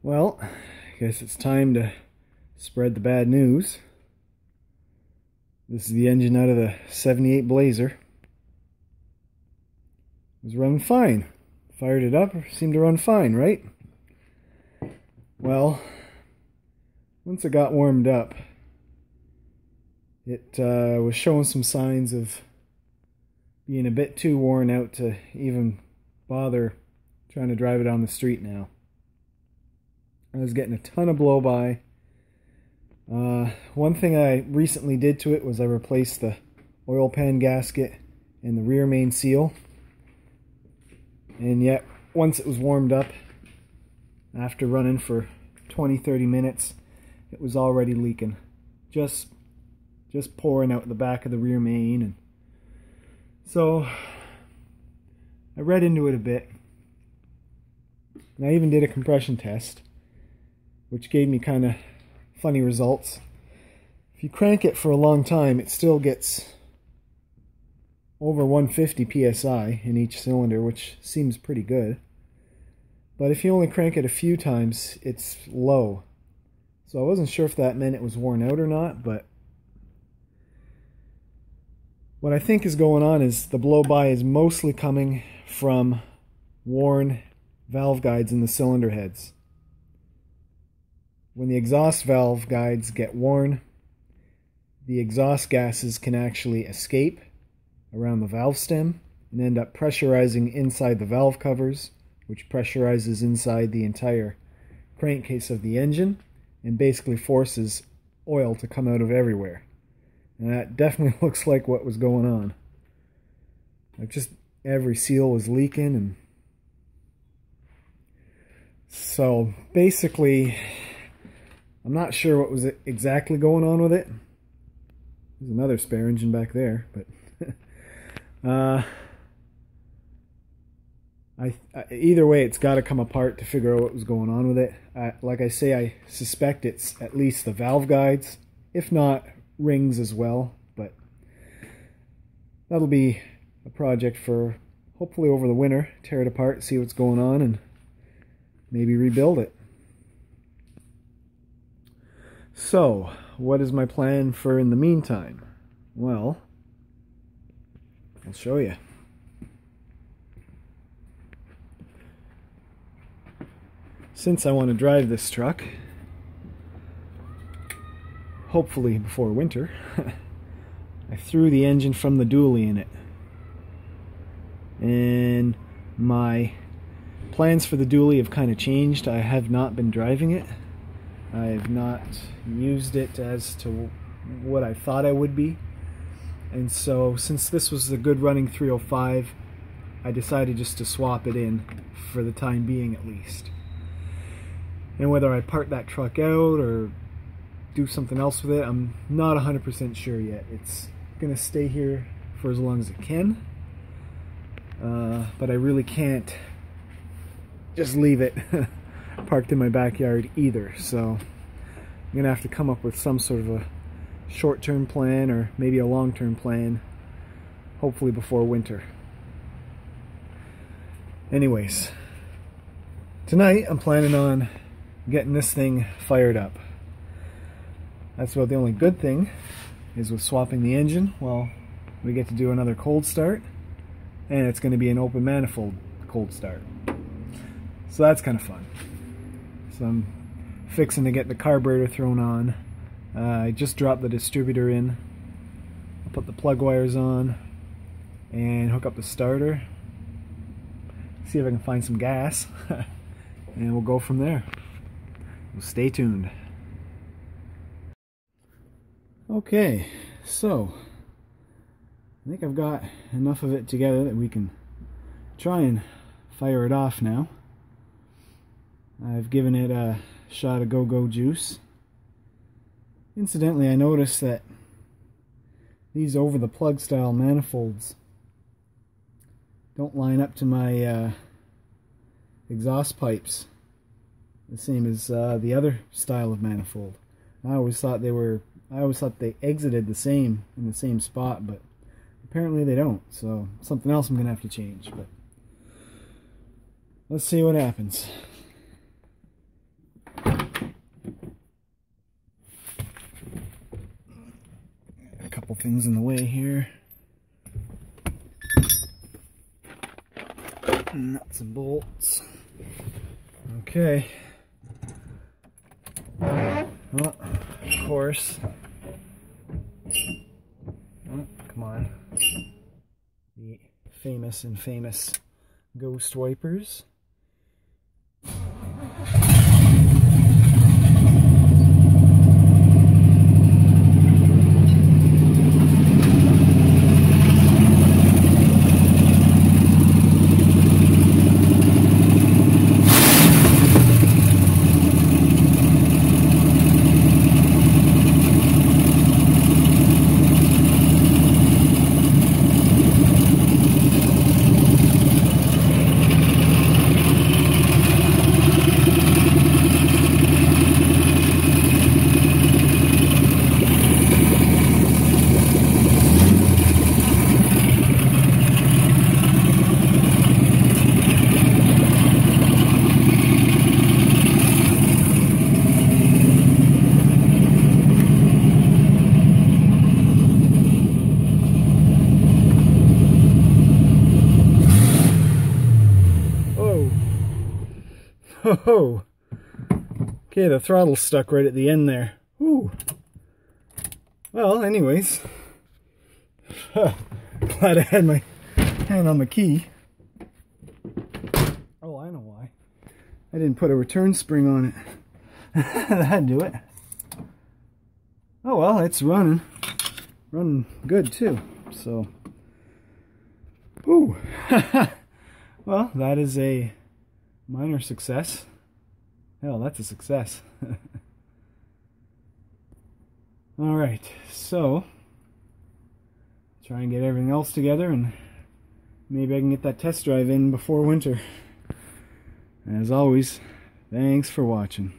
Well, I guess it's time to spread the bad news. This is the engine out of the 78 Blazer. It was running fine. Fired it up, seemed to run fine, right? Well, once it got warmed up, it was showing some signs of being a bit too worn out to even bother trying to drive it on the street now. I was getting a ton of blow-by. One thing I recently did to it was I replaced the oil pan gasket and the rear main seal. And yet, once it was warmed up, after running for 20-30 minutes, it was already leaking. Just pouring out the back of the rear main. And so, I read into it a bit. And I even did a compression test, which gave me kind of funny results. If you crank it for a long time, it still gets over 150 psi in each cylinder, which seems pretty good. But if you only crank it a few times, it's low. So I wasn't sure if that meant it was worn out or not, but what I think is going on is the blow-by is mostly coming from worn valve guides in the cylinder heads. When the exhaust valve guides get worn, the exhaust gases can actually escape around the valve stem and end up pressurizing inside the valve covers, which pressurizes inside the entire crankcase of the engine and basically forces oil to come out of everywhere. And that definitely looks like what was going on. Like, just every seal was leaking, and so basically I'm not sure what was exactly going on with it. There's another spare engine back there, but either way, it's got to come apart to figure out what was going on with it. Like I say, I suspect it's at least the valve guides, if not rings as well, but that'll be a project for hopefully over the winter. Tear it apart, see what's going on, and maybe rebuild it. So, what is my plan for in the meantime? Well, I'll show you. Since I want to drive this truck, hopefully before winter, I threw the engine from the dually in it. And my plans for the dually have kind of changed. I have not been driving it. I have not used it as to what I thought I would be. And so, since this was a good running 305, I decided just to swap it in for the time being at least. And whether I part that truck out or do something else with it, I'm not 100% sure yet. It's going to stay here for as long as it can. But I really can't just leave it parked in my backyard either. So I'm going to have to come up with some sort of a short-term plan or maybe a long-term plan, hopefully before winter. Anyways, tonight I'm planning on getting this thing fired up. That's about the only good thing is with swapping the engine. Well, we get to do another cold start, and it's going to be an open manifold cold start. So that's kind of fun. So I'm fixing to get the carburetor thrown on. I just dropped the distributor in. I'll put the plug wires on and hook up the starter. See if I can find some gas. And we'll go from there. Well, stay tuned. Okay, so I think I've got enough of it together that we can try and fire it off now. I've given it a shot of go-go juice. Incidentally, I noticed that these over-the-plug style manifolds don't line up to my exhaust pipes the same as the other style of manifold. I always thought they exited the same in the same spot, but apparently they don't. So something else I'm gonna have to change. But let's see what happens. Nothing's in the way here. Nuts and bolts. Okay. Well, of course. Oh, come on. The famous and famous ghost wipers. Oh, okay, the throttle's stuck right at the end there. Whew. Well, anyways, glad I had my hand on the key. Oh, I know why. I didn't put a return spring on it. That'd do it. Oh well, it's running good too. So, whew. Well, that is a minor success. Hell, that's a success. Alright, so try and get everything else together and maybe I can get that test drive in before winter. As always, thanks for watching.